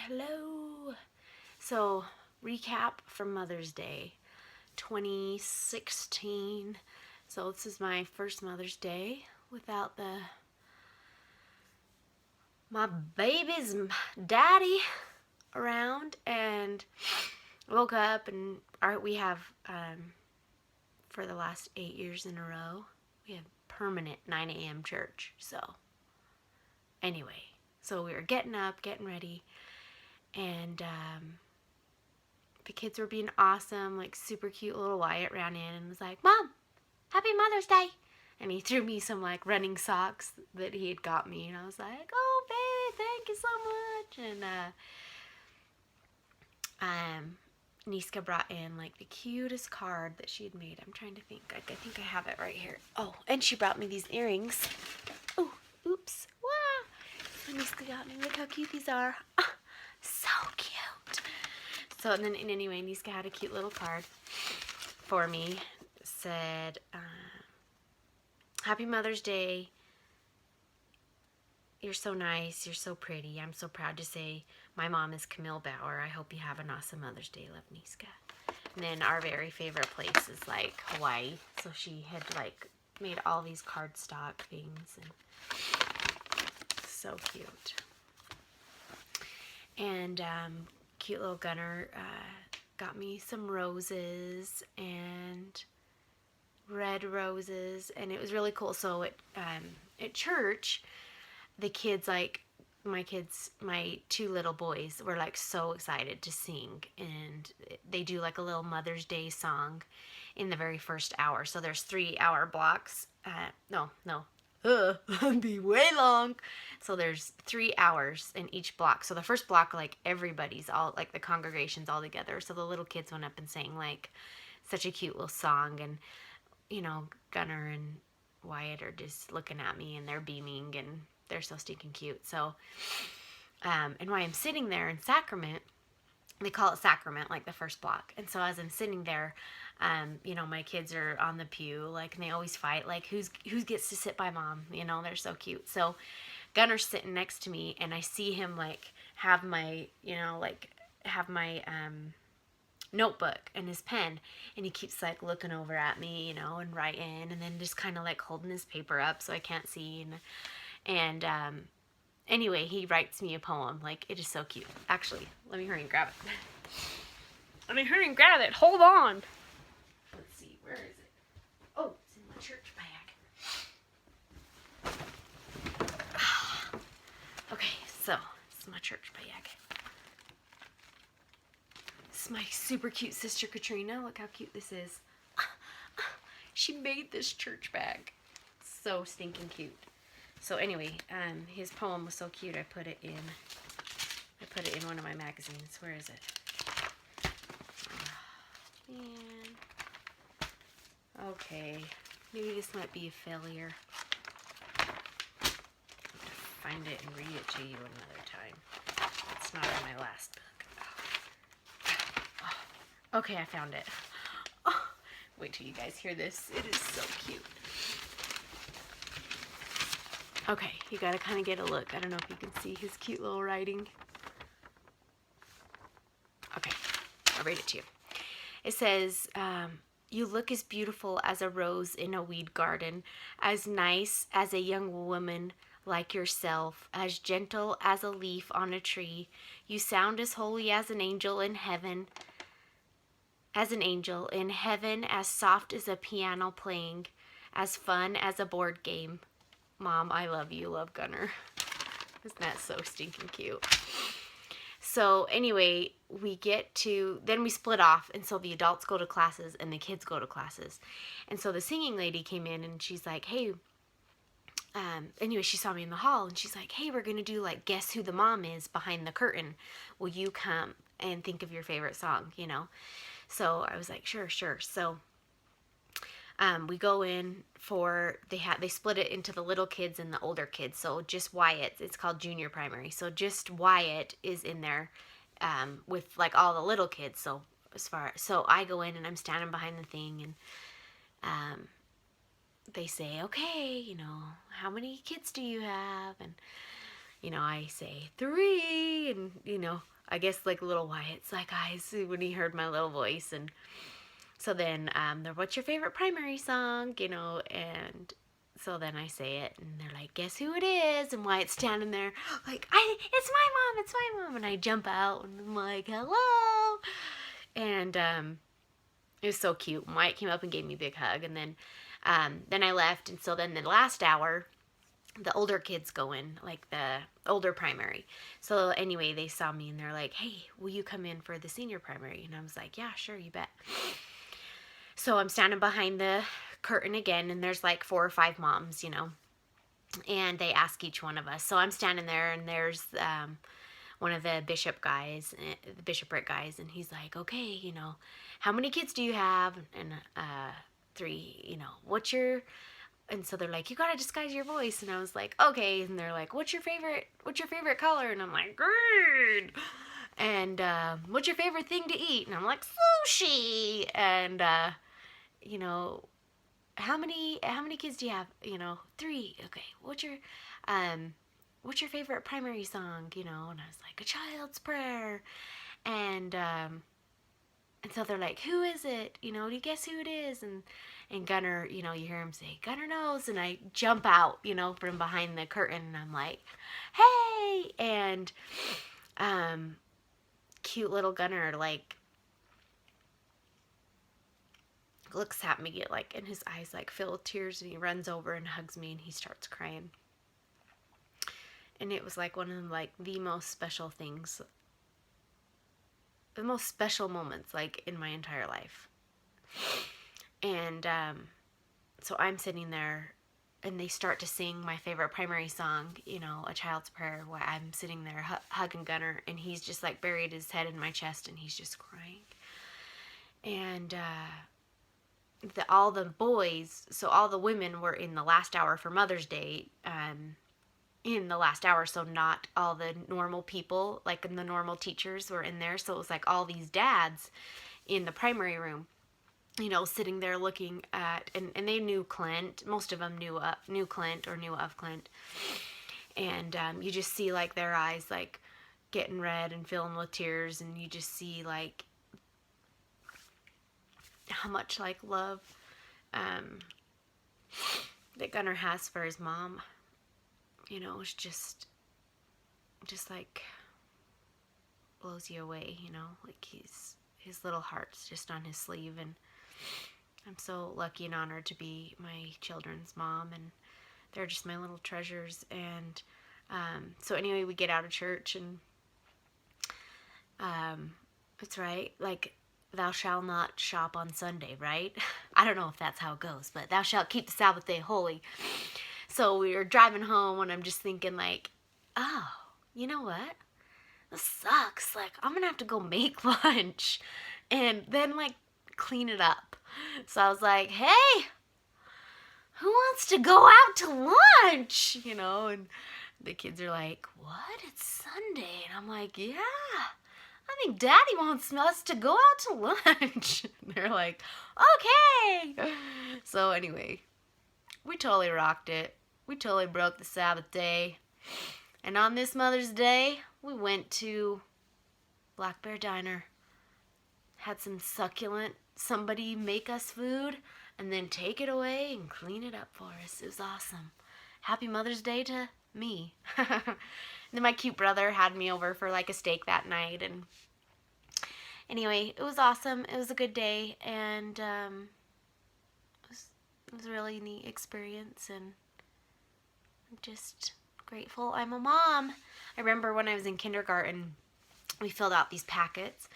Hello. So, recap from Mother's Day 2016. So, this is my first Mother's Day without my baby's daddy around, and I woke up and we have for the last 8 years in a row, we have permanent 9 a.m. church. So, anyway, so we were getting up, getting ready, and the kids were being awesome. Like, super cute little Wyatt ran in and was like, "Mom, happy Mother's Day." And he threw me some like running socks that he had got me, and I was like, "Oh baby, thank you so much." And Niska brought in like the cutest card that she had made. I'm trying to think. I think I have it right here. Oh, and she brought me these earrings. Oh, oops. Wow. So Niska got me. Look how cute these are. Oh, so cute. So, and then anyway, Niska had a cute little card for me. It said, "Happy Mother's Day. You're so nice. You're so pretty. I'm so proud to say my mom is Camille Bauer. I hope you have an awesome Mother's Day. Love, Niska." And then our very favorite place is like Hawaii. So she had like made all these cardstock things, and so cute. And cute little Gunner got me some roses and red roses, and it was really cool. So at church, the kids, like my two little boys were like so excited to sing, and they do like a little Mother's Day song in the very first hour. So there's 3-hour blocks. That'd be way long. So there's 3 hours in each block. So the first block, like everybody's all like the congregation's all together. So the little kids went up and sang like such a cute little song, and Gunnar and Wyatt are just looking at me and they're beaming and they're so stinking cute. So and while I'm sitting there in sacrament, they call it sacrament, like the first block. And so as I'm sitting there, my kids are on the pew, like, and they always fight, like, who gets to sit by mom. They're so cute. So Gunner's sitting next to me, and I see him like have my notebook and his pen, and he keeps like looking over at me, and writing, and then just kind of like holding his paper up so I can't see. And anyway, he writes me a poem. Like, it is so cute. Actually, let me hurry and grab it. Hold on. Let's see, where is it? Oh, it's in my church bag. Okay, so this is my church bag. This is my super cute sister Katrina. Look how cute this is. She made this church bag. So stinking cute. So anyway, his poem was so cute. I put it in one of my magazines. Where is it? Oh, man. Okay, maybe this might be a failure. I'll have to find it and read it to you another time. It's not in my last book. Oh. Okay, I found it. Oh, wait till you guys hear this. It is so cute. Okay, you gotta kind of get a look. I don't know if you can see his cute little writing. Okay, I'll read it to you. It says, "You look as beautiful as a rose in a weed garden, as nice as a young woman like yourself, as gentle as a leaf on a tree. You sound as holy as an angel in heaven, as soft as a piano playing, as fun as a board game. Mom, I love you. Love, Gunner." Isn't that so stinking cute? So anyway, then we split off, and so the adults go to classes and the kids go to classes. And so the singing lady came in, and she's like, "Hey," anyway, she saw me in the hall, and she's like, "Hey, we're going to do like guess who the mom is behind the curtain. Will you come and think of your favorite song, So I was like, sure. So we go in for, they split it into the little kids and the older kids. So just Wyatt, it's called junior primary. So just Wyatt is in there with like all the little kids. So I go in and I'm standing behind the thing, and they say, "Okay, how many kids do you have?" And I say 3, and I guess like little Wyatt's like eyes when he heard my little voice. And so then they're, what's your favorite primary song, you know? And so then I say it, and they're like, guess who it is? And Wyatt's standing there like, it's my mom, it's my mom. And I jump out, and I'm like, hello. And it was so cute. And Wyatt came up and gave me a big hug. And then I left. And so then the last hour, the older kids go in, like the older primary. So anyway, they saw me and they're like, hey, will you come in for the senior primary? And I was like, yeah, sure, you bet. So I'm standing behind the curtain again, and there's like 4 or 5 moms, you know, and they ask each one of us. So I'm standing there, and there's one of the the bishopric guys, and he's like, okay, you know, how many kids do you have? And 3, you know, and so they're like, you gotta disguise your voice. And I was like, okay. And they're like, what's your favorite color? And I'm like, green. And what's your favorite thing to eat? And I'm like, sushi. And you know, how many kids do you have? You know, 3. Okay. What's your favorite primary song? You know? And I was like, A Child's Prayer. And so they're like, who is it? You know, do you guess who it is? And Gunner, you know, you hear him say, Gunner knows. And I jump out, you know, from behind the curtain, and I'm like, hey. And cute little Gunner, like, looks at me, like, and his eyes like fill with tears, and he runs over and hugs me, and he starts crying. And it was like one of them, like, the most special things, the most special moments, like, in my entire life. And so I'm sitting there, and they start to sing my favorite primary song, you know, A Child's Prayer, while I'm sitting there hugging Gunner, and he's just like buried his head in my chest, and he's just crying. And all the boys, so all the women were in the last hour for Mother's Day, in the last hour, so not all the normal people, like the normal teachers were in there, so it was like all these dads in the primary room, you know, sitting there looking at, and they knew Clint, most of them knew Clint or knew of Clint, and you just see like their eyes like getting red and filling with tears, and you just see like how much like love that Gunner has for his mom. You know, it's just like blows you away, you know, like his little heart's just on his sleeve. And I'm so lucky and honored to be my children's mom, and they're just my little treasures. And so anyway, we get out of church, and it's right, like, thou shalt not shop on Sunday, right? I don't know if that's how it goes, but thou shalt keep the Sabbath day holy. So we were driving home, and I'm just thinking like, oh, you know what? This sucks. Like, I'm gonna have to go make lunch and then like clean it up. So I was like, hey, who wants to go out to lunch? You know, and the kids are like, what? It's Sunday. And I'm like, yeah, I think Daddy wants us to go out to lunch. And they're like, okay. So anyway, we totally rocked it. We totally broke the Sabbath day. And on this Mother's Day, we went to Black Bear Diner. Had some succulent somebody make us food and then take it away and clean it up for us. It was awesome. Happy Mother's Day to me. And then my cute brother had me over for like a steak that night. And anyway, it was awesome. It was a good day. And it was a really neat experience. And I'm just grateful I'm a mom. I remember when I was in kindergarten, we filled out these packets,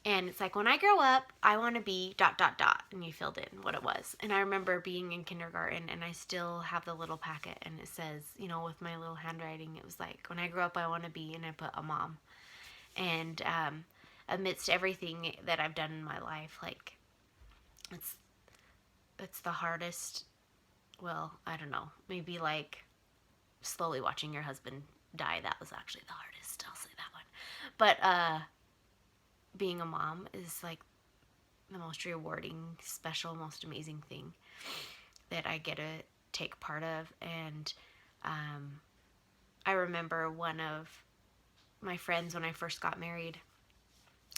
and it's like, when I grow up, I want to be ... and you filled in what it was. And I remember being in kindergarten, and I still have the little packet, and it says, you know, with my little handwriting, it was like, when I grow up, I want to be, and I put a mom. And amidst everything that I've done in my life, like, it's the hardest, well, I don't know, maybe like slowly watching your husband die, that was actually the hardest, I'll say that one. But being a mom is like the most rewarding, special, most amazing thing that I get to take part of. And I remember one of my friends when I first got married,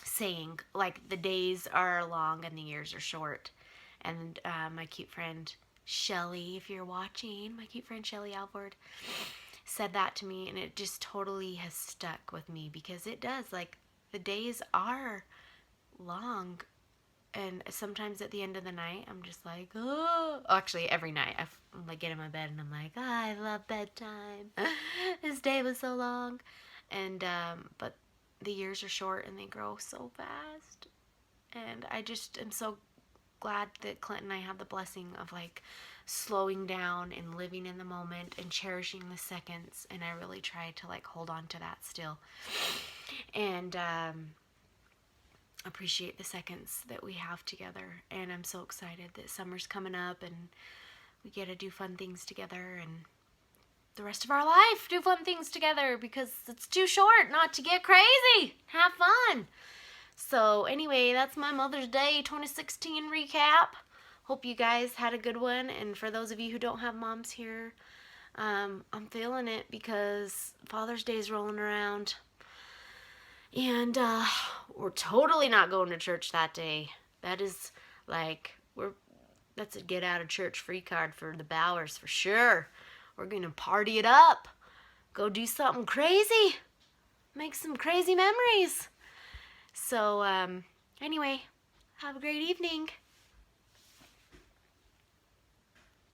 saying, like, the days are long and the years are short. And my cute friend Shelly, if you're watching, my cute friend Shelly Alvord said that to me, and it just totally has stuck with me, because it does. Like, the days are long, and sometimes at the end of the night I'm just like, oh, actually every night I like get in my bed and I'm like, oh, I love bedtime. This day was so long. And but the years are short and they grow so fast, and I just am so glad that Clint and I had the blessing of, like, slowing down and living in the moment and cherishing the seconds. And I really try to, like, hold on to that still, and appreciate the seconds that we have together. And I'm so excited that summer's coming up and we get to do fun things together, and the rest of our life do fun things together, because it's too short not to get crazy, have fun. So anyway, that's my Mother's Day 2016 recap. Hope you guys had a good one. And for those of you who don't have moms here, I'm feeling it, because Father's Day is rolling around. And we're totally not going to church that day. That is like, that's a get out of church free card for the Bowers for sure. We're going to party it up. Go do something crazy. Make some crazy memories. So anyway, have a great evening.